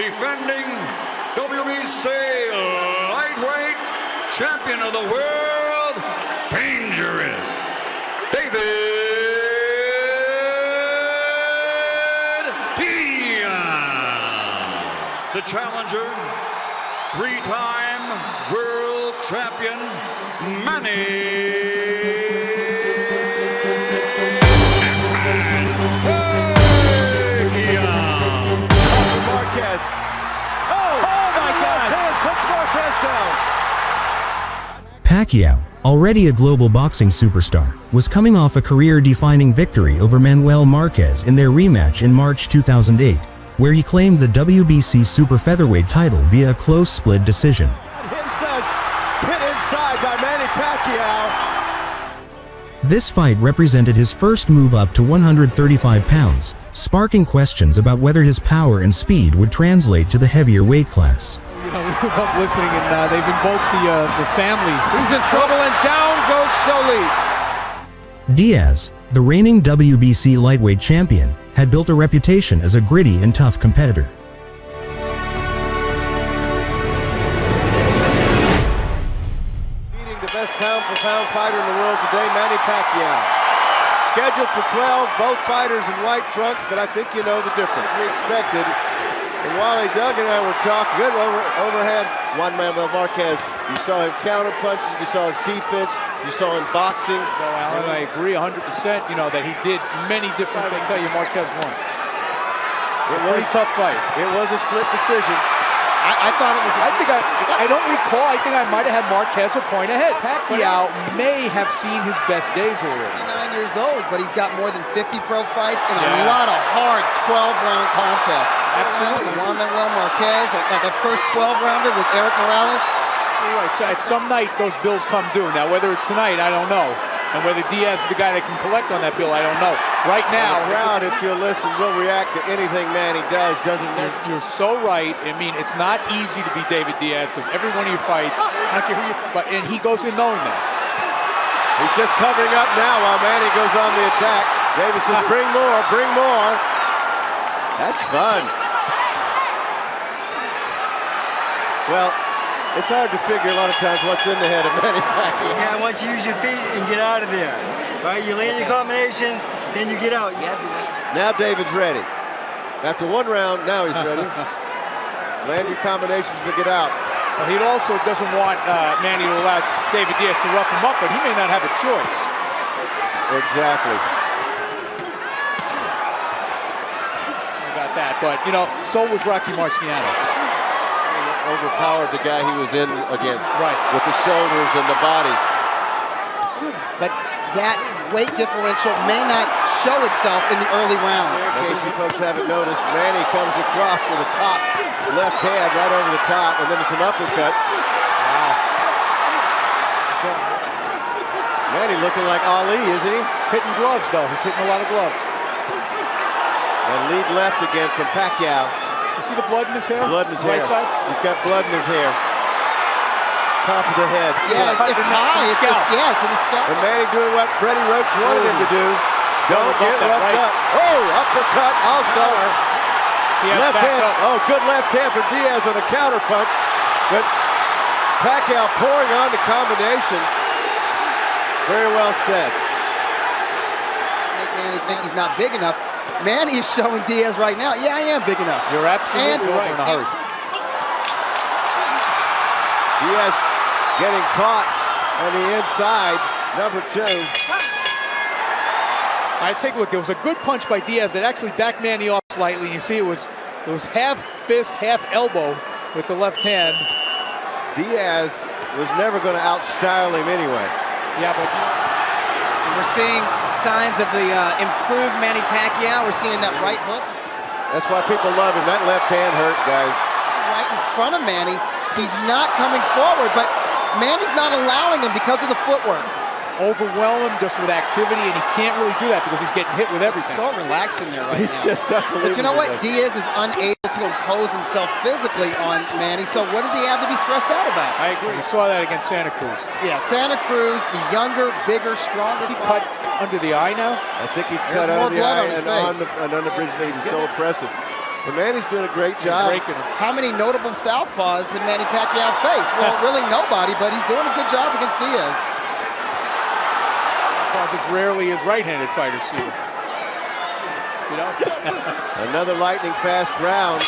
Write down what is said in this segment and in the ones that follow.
defending WBC lightweight champion of the world, dangerous, David Diaz. The challenger, three-time world champion, Manny Marquez. Oh my God! Puts Marquez down. Pacquiao, already a global boxing superstar, was coming off a career-defining victory over Manuel Marquez in their rematch in March 2008, where he claimed the WBC super featherweight title via a close split decision. Hit inside by Manny Pacquiao. This fight represented his first move up to 135 pounds, sparking questions about whether his power and speed would translate to the heavier weight class. You know, we were both listening, and they've invoked the family. He's in trouble, and down goes Solis. Diaz, the reigning WBC lightweight champion, had built a reputation as a gritty and tough competitor. Beating the best pound-for-pound fighter in the world today, Manny Pacquiao. Scheduled for 12, both fighters in white trunks, but I think you know the difference. We expected. And Wally Doug and I were talking, good overhand, Juan Manuel Marquez. You saw him counter punching, you saw his defense, you saw him boxing. Well, Alan, I agree 100%, you know, that he did many different things. I tell you, Marquez won. It was Pretty tough fight. It was a split decision. I thought it was. I don't recall. I think I might have had Marquez a point ahead. Pacquiao may have seen his best days already. 9 years old, but he's got more than 50 pro fights and a lot of hard 12-round contests. Absolutely. Juan Manuel Marquez, that first 12-rounder with Eric Morales. You're right. So at some night, those bills come due. Now, whether it's tonight, I don't know. And whether Diaz is the guy that can collect on that bill, I don't know. Right now, the crowd, if you listen, will react to anything Manny does, doesn't it? You're so right. I mean, it's not easy to beat David Diaz because every one of your fights, I don't care who you fight, and he goes in knowing that. He's just covering up now while Manny goes on the attack. Davis says, bring more, bring more. That's fun. Well, it's hard to figure a lot of times what's in the head of Manny Pacquiao. Yeah, once you use your feet and get out of there, right? You land your combinations, then you get out. You have to now David's ready. After one round, now he's ready. Land your combinations to get out. Well, he also doesn't want Manny to allow David Diaz to rough him up, but he may not have a choice. Exactly. I got that, but, you know, so was Rocky Marciano. Overpowered the guy he was in against. Right. With the shoulders and the body. But that weight differential may not show itself in the early rounds. In case you folks haven't noticed, Manny comes across with a top left hand right over the top, and then some uppercuts. Wow. Manny looking like Ali, isn't he? Hitting gloves, though. He's hitting a lot of gloves. And lead left again from Pacquiao. You see the blood in his hair? Blood in his right hair. Side? He's got blood in his hair. Top of the head. Yeah, it's high. It's in the scalp. And Manny doing what Freddie Roach wanted him to do. Don't get roughed up. Oh, uppercut also. Left hand. Oh, good left hand for Diaz on a counter punch. But Pacquiao pouring on the combinations. Very well said. Make Manny think he's not big enough. Manny is showing Diaz right now, yeah, I am big enough. You're absolutely right. In a hurry. Diaz getting caught on the inside, number 2. All right, let's take a look. There was a good punch by Diaz that actually backed Manny off slightly. You see it was half fist, half elbow with the left hand. Diaz was never going to outstyle him anyway. Yeah, but we're seeing signs of the improved Manny Pacquiao. We're seeing that right hook. That's why people love him. That left hand hurt, guys. Right in front of Manny. He's not coming forward, but Manny's not allowing him because of the footwork. Overwhelm him just with activity, and he can't really do that because he's getting hit with everything. He's so relaxed in there right He's now. Just unbelievable. But you know what? Diaz is unable to impose himself physically on Manny, so what does he have to be stressed out about? I agree. We saw that against Santa Cruz. Yeah, Santa Cruz, the younger, bigger, stronger. Is he cut under the eye now? I think he's cut under the eye and on the bridge. He's so impressive. But Manny's doing a great job. How many notable southpaws did Manny Pacquiao face? Well, really nobody, but he's doing a good job against Diaz. It's rarely his right-handed fighters see it. You know? Another lightning fast round.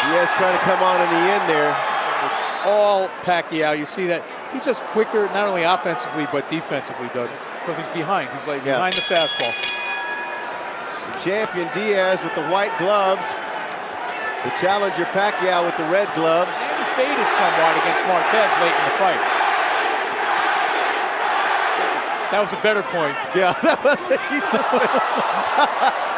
Diaz trying to come on in the end there. It's all Pacquiao. You see that he's just quicker, not only offensively but defensively, Doug, because he's behind. He's like behind the fastball. The champion Diaz with the white gloves. The challenger Pacquiao with the red gloves. And he faded somewhat against Marquez late in the fight. That was a better point. Yeah, that was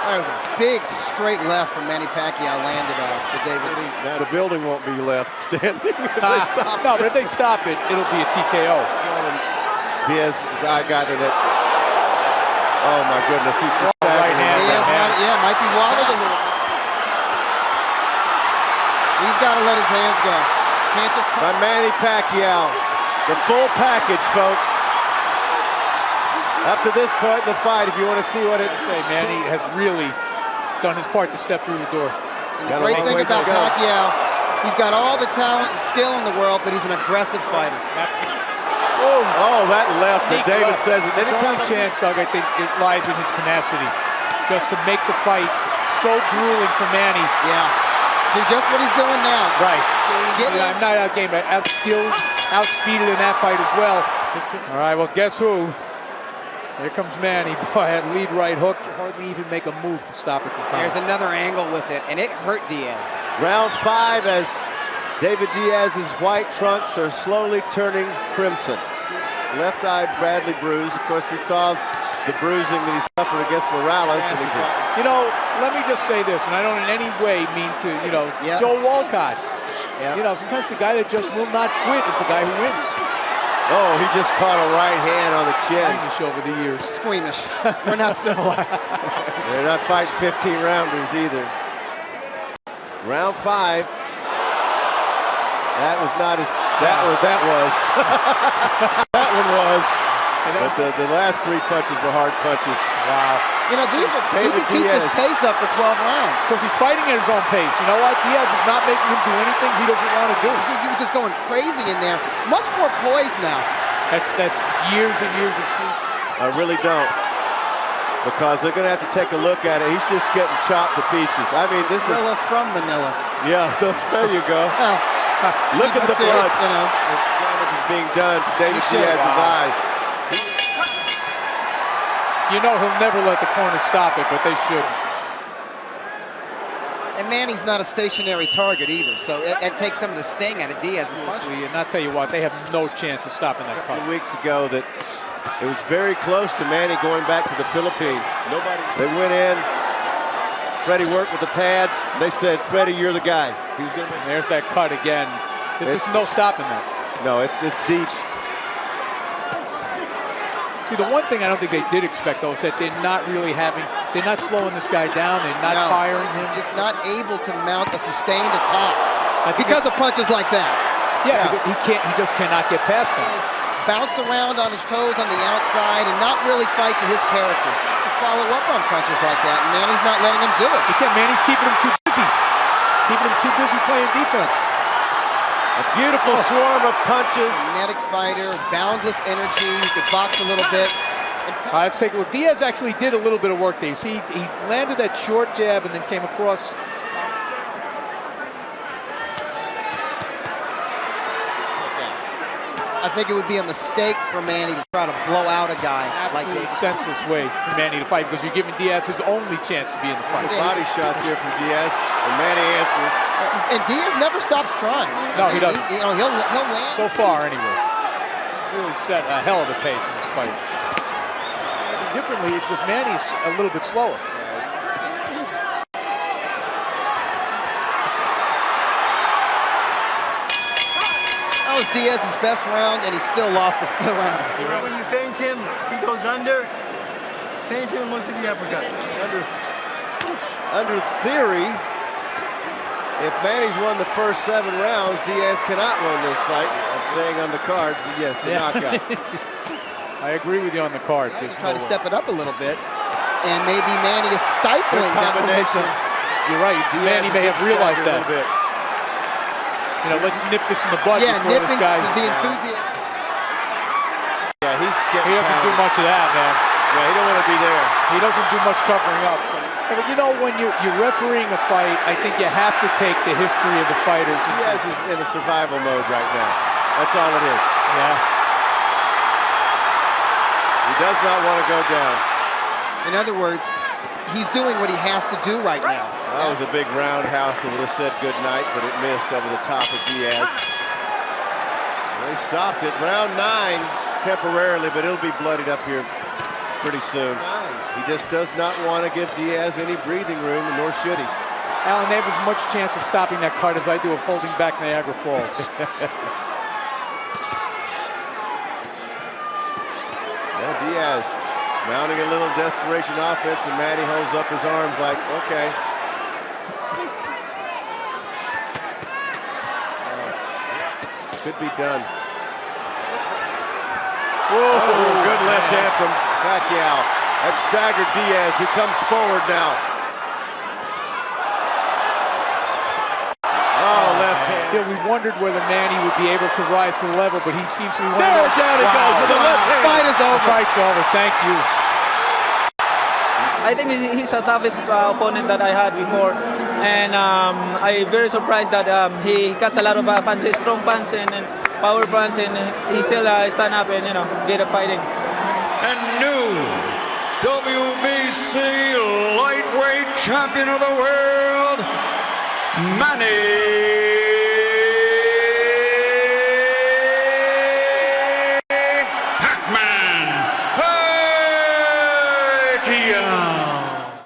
That was a big straight left from Manny Pacquiao landed on to David. Now the building won't be left standing if they stop. No, but if they stop it, it'll be a TKO. Diaz's eye got in it. Oh my goodness, he's just right hand. Diaz might be wobbled a little. He's got to let his hands go. Can't just by Manny Pacquiao. The full package, folks. Up to this point in the fight, if you want to see what it say, Manny has really done his part to step through the door. And the great thing about Pacquiao, he's got all the talent and skill in the world, but he's an aggressive fighter. Oh, that left, but David says it. His only chance, Doug, I think, it lies in his tenacity. Just to make the fight so grueling for Manny. Yeah. Do just what he's doing now. Right. I'm not outgamed, outskilled, outspeeded in that fight as well. All right, well, guess who? Here comes Manny. Boy, that lead right hook. Hardly even make a move to stop it from coming. There's another angle with it, and it hurt Diaz. Round 5 as David Diaz's white trunks are slowly turning crimson. Left eye badly bruised. Of course, we saw the bruising that he suffered against Morales. You know, let me just say this, and I don't in any way mean to, Joe Walcott. You know, sometimes the guy that just will not quit is the guy who wins. Oh, he just caught a right hand on the chin. Squeamish over the years. Squeamish. We're not civilized. They're not fighting 15 rounders either. Round 5. That was not as that was. That one was. But the last 3 punches were hard punches. Wow. You know, he can keep this pace up for 12 rounds. Because he's fighting at his own pace. You know what? Diaz is not making him do anything he doesn't want to do. He was just going crazy in there. Much more poised now. That's years and years of sleep. I really don't. Because they're going to have to take a look at it. He's just getting chopped to pieces. I mean, this is... Manila from Manila. Yeah, there you go. Look at the blood. You know. The damage is being done to David Diaz's eye. You know he'll never let the corner stop it, but they should. And Manny's not a stationary target either, so it takes some of the sting out of Diaz's punch. And I'll tell you what, they have no chance of stopping that punch. 2 weeks ago that it was very close to Manny going back to the Philippines. They went in. Freddie worked with the pads. They said, Freddie, you're the guy. He was gonna There's that cut again. There's just no stopping that. No, it's just deep. See, the one thing I don't think they did expect, though, is that they're not slowing this guy down. They're not firing him. He's just not able to mount a sustained attack because of punches like that. Yeah, he just cannot get past them. Bounce around on his toes on the outside and not really fight to his character. To follow up on punches like that, and Manny's not letting him do it. Manny's keeping him too busy. Keeping him too busy playing defense. A beautiful swarm of punches. Kinetic fighter, boundless energy. He could box a little bit. Let's take a look. Diaz actually did a little bit of work there. You see, he landed that short jab and then came across. I think it would be a mistake for Manny to try to blow out a guy like this. Senseless way for Manny to fight because you're giving Diaz his only chance to be in the fight. Body shot there from Diaz, and Manny answers. And Diaz never stops trying. No, he doesn't. He'll land. So far, anyway. He's really set a hell of a pace in this fight. Differently, it's because Manny's a little bit slower. That was Diaz's best round, and he still lost the round. So when you feint him, he goes under. Feint him and look to the uppercut. Under theory, if Manny's won the first 7 rounds, Diaz cannot win this fight. I'm saying on the card, but yes, the knockout. I agree with you on the cards. He's trying to step it up a little bit, and maybe Manny is stifling that momentum. You're right. Manny may have realized that. You know, let's nip this in the bud Yeah, before this nipping guy. the enthusiasm. Yeah, He doesn't do much of that, man. Yeah, he don't want to be there. He doesn't do much covering up. So. Yeah, but you know, when you're refereeing a fight, I think you have to take the history of the fighters. Diaz is in a survival mode right now. That's all it is. Yeah. He does not want to go down. In other words, he's doing what he has to do right now. That was a big roundhouse that would have said good night, but it missed over the top of Diaz. They stopped it. Round 9 temporarily, but it'll be bloodied up here pretty soon. He just does not want to give Diaz any breathing room, nor should he. Alan, they have as much chance of stopping that cut as I do of holding back Niagara Falls. Well, Diaz mounting a little desperation offense, and Manny holds up his arms like, okay. Could be done. Whoa, good left hand from Pacquiao. That staggered Diaz, who comes forward now. Oh, left hand. Yeah, we wondered whether Manny would be able to rise to the level, but he seems to be one There, of those. down he goes with the left hand. Fight is over. Fight's over. Thank you. I think he's the toughest opponent that I had before, and I'm very surprised that he cuts a lot of punches, strong punches and power punches, and he still stand up and get up fighting. And new WBC lightweight champion of the world, Manny